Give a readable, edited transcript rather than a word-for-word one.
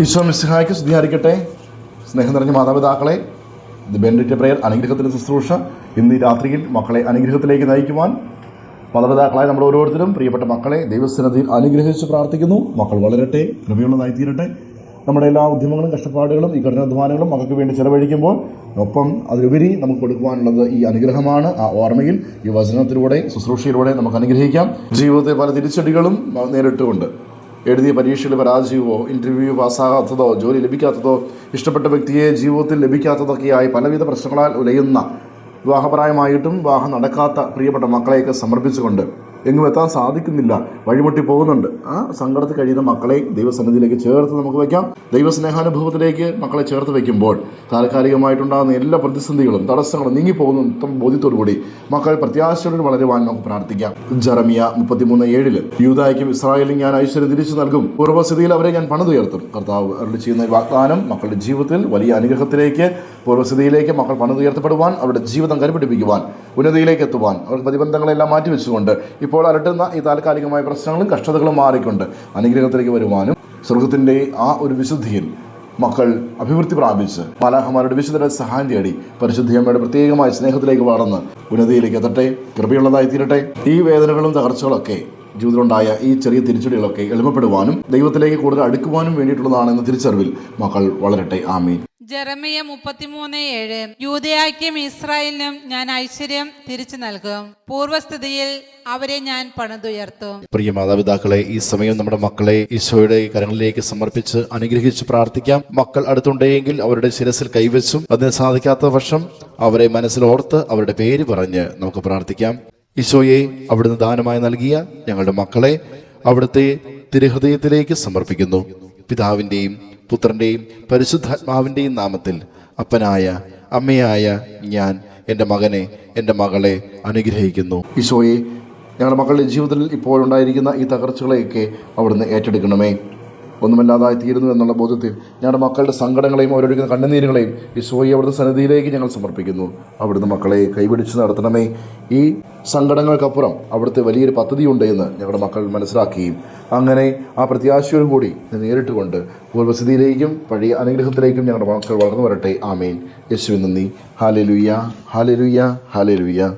ഈശോ മിശിഹായ്ക്ക് സ്തുതിയായിരിക്കട്ടെ. സ്നേഹം നിറഞ്ഞ മാതാപിതാക്കളെ, ദി ബെനഡിക്റ്റ് പ്രയർ അനുഗ്രഹത്തിൻ്റെ ശുശ്രൂഷ ഇന്ന് ഈ രാത്രിയിൽ മക്കളെ അനുഗ്രഹത്തിലേക്ക് നയിക്കുവാൻ മാതാപിതാക്കളായ നമ്മൾ ഓരോരുത്തരും പ്രിയപ്പെട്ട മക്കളെ ദൈവസന്നിധിയിൽ അനുഗ്രഹിച്ച് പ്രാർത്ഥിക്കുന്നു. മക്കൾ വളരട്ടെ, കൃപയുള്ളതായിത്തീരട്ടെ. നമ്മുടെ എല്ലാ ഉദ്യമങ്ങളും കഷ്ടപ്പാടുകളും ഈ കഠിനാധ്വാനങ്ങളും മക്കൾക്ക് വേണ്ടി ചെലവഴിക്കുമ്പോൾ ഒപ്പം അതിലുപരി നമുക്ക് കൊടുക്കുവാനുള്ളത് ഈ അനുഗ്രഹമാണ്. ആ ഓർമ്മയിൽ ഈ വചനത്തിലൂടെ ശുശ്രൂഷയിലൂടെ നമുക്ക് അനുഗ്രഹിക്കാം. ജീവിതത്തെ പല തിരിച്ചടികളും നേരിട്ടുകൊണ്ട് എഴുതിയ പരീക്ഷയിൽ പരാജയമോ ഇൻ്റർവ്യൂ പാസ്സാകാത്തതോ ജോലി ലഭിക്കാത്തതോ ഇഷ്ടപ്പെട്ട വ്യക്തിയെ ജീവിതത്തിൽ ലഭിക്കാത്തതൊക്കെയായി പലവിധ പ്രശ്നങ്ങളാൽ ഉലയുന്ന വിവാഹപ്രായമായിട്ടും വിവാഹം നടക്കാത്ത പ്രിയപ്പെട്ട മക്കളെയൊക്കെ സമർപ്പിച്ചുകൊണ്ട് എങ്ങും എത്താൻ സാധിക്കുന്നില്ല, വഴിമുട്ടി പോകുന്നുണ്ട്. ആ സങ്കടത്തിൽ കഴിയുന്ന മക്കളെ ദൈവസന്നിധിയിലേക്ക് ചേർത്ത് നമുക്ക് വയ്ക്കാം. ദൈവസ്നേഹാനുഭവത്തിലേക്ക് മക്കളെ ചേർത്ത് വയ്ക്കുമ്പോൾ താൽക്കാലികമായിട്ടുണ്ടാകുന്ന എല്ലാ പ്രതിസന്ധികളും തടസ്സങ്ങളും നീങ്ങിപ്പോകുന്ന ഉത്തമ ബോധ്യത്തോടു കൂടി മക്കൾ പ്രത്യാശയോട് വളരുവാൻ നമുക്ക് പ്രാർത്ഥിക്കാം. ജെറമിയ 33:7 യൂദായ്ക്കും ഇസ്രായേലിനും ഞാൻ ഐശ്വര്യം തിരിച്ചു നൽകും, പൂർവ്വസ്ഥിതിയിൽ അവരെ ഞാൻ പണിതുയർത്തും. കർത്താവ് അരുളി ചെയ്യുന്ന വാഗ്ദാനം മക്കളുടെ ജീവിതത്തിൽ വലിയ അനുഗ്രഹത്തിലേക്ക്, പൂർവ്വസ്ഥിതിയിലേക്ക് മക്കൾ പണിതുയർത്തപ്പെടുവാൻ, അവരുടെ ജീവിതം കരുപിടിപ്പിക്കുവാൻ, ഉന്നതിയിലേക്ക് എത്തുവാൻ, അവർക്ക് പ്രതിബന്ധങ്ങളെല്ലാം മാറ്റിവെച്ചുകൊണ്ട് ഇപ്പോൾ അലട്ടുന്ന ഈ താൽക്കാലികമായ പ്രശ്നങ്ങളും കഷ്ടതകളും മാറിക്കൊണ്ട് അനുഗ്രഹത്തിലേക്ക് വരുവാനും സ്വർഗത്തിൻ്റെ ആ ഒരു വിശുദ്ധിയിൽ മക്കൾ അഭിവൃദ്ധി പ്രാപിച്ച് മാലാഖമാരുടെ വിശുദ്ധരുടെ സഹായം തേടി പരിശുദ്ധിയമ്മയുടെ പ്രത്യേകമായ സ്നേഹത്തിലേക്ക് വളർന്ന് ഉന്നതിയിലേക്ക് എത്തട്ടെ. കൃപയുള്ളതായി തീരട്ടെ. ഈ വേദനകളും തകർച്ചകളൊക്കെ ജീവിതത്തിലുണ്ടായ ഈ ചെറിയ തിരിച്ചടികളൊക്കെ എളിമപ്പെടുവാനും ദൈവത്തിലേക്ക് കൂടുതൽ അടുക്കുവാനും വേണ്ടിയിട്ടുള്ളതാണെന്ന തിരിച്ചറിവിൽ മക്കൾ വളരട്ടെ. ആമീൻ. ജെറമിയ 33:7 യൂദയായ്ക്കും ഇസ്രായേലിനും ഞാൻ ഐശ്വര്യം തിരിച്ചു നൽകും, പൂർവ്വസ്ഥിതിയിൽ അവരെ ഞാൻ പണിതുയർത്തും. പ്രിയ മാതാപിതാക്കളെ, ഈ സമയം നമ്മുടെ മക്കളെ ഈശോയുടെ കരങ്ങളിലേക്ക് സമർപ്പിച്ച് അനുഗ്രഹിച്ച് പ്രാർത്ഥിക്കാം. മക്കൾ അടുത്തുണ്ടെങ്കിൽ അവരുടെ ശിരസിൽ കൈവച്ചും അതിന് സാധിക്കാത്ത പക്ഷം അവരെ മനസ്സിലോർത്ത് അവരുടെ പേര് പറഞ്ഞ് നമുക്ക് പ്രാർത്ഥിക്കാം. ഈശോയെ, അവിടുന്ന് ദാനമായി നൽകിയ ഞങ്ങളുടെ മക്കളെ അവിടുത്തെ തിരുഹൃദയത്തിലേക്ക് സമർപ്പിക്കുന്നു. പിതാവിൻ്റെയും പുത്രൻ്റെയും പരിശുദ്ധാത്മാവിൻ്റെയും നാമത്തിൽ അപ്പനായ അമ്മയായ ഞാൻ എൻ്റെ മകനെ, എൻ്റെ മകളെ അനുഗ്രഹിക്കുന്നു. ഈശോയെ, ഞങ്ങളുടെ മക്കളുടെ ജീവിതത്തിൽ ഇപ്പോഴുണ്ടായിരിക്കുന്ന ഈ തകർച്ചകളെയൊക്കെ അവിടുന്ന് ഏറ്റെടുക്കണമേ. ഒന്നുമല്ലാതായി തീരുന്നു എന്നുള്ള ബോധ്യത്തിൽ ഞങ്ങളുടെ മക്കളുടെ സങ്കടങ്ങളെയും ഓരോരുക്കുന്ന കണ്ണുനീരുകളെയും ഈശോയെ അവിടുത്തെ സന്നിധിയിലേക്ക് ഞങ്ങൾ സമർപ്പിക്കുന്നു. അവിടുന്ന് മക്കളെ കൈപിടിച്ച് നടത്തണമേ. ഈ സങ്കടങ്ങൾക്കപ്പുറം അവിടുത്തെ വലിയൊരു പദ്ധതിയുണ്ട് എന്ന് ഞങ്ങളുടെ മക്കൾ മനസ്സിലാക്കുകയും അങ്ങനെ ആ പ്രത്യാശയോടും കൂടി നേരിട്ടുകൊണ്ട് പൂർവ്വസ്ഥിതിയിലേക്കും പഴയ അനുഗ്രഹത്തിലേക്കും ഞങ്ങളുടെ മക്കൾ വളർന്നു വരട്ടെ. ആമേൻ. യേശുവിൻ നന്ദി. Hallelujah, hallelujah, hallelujah.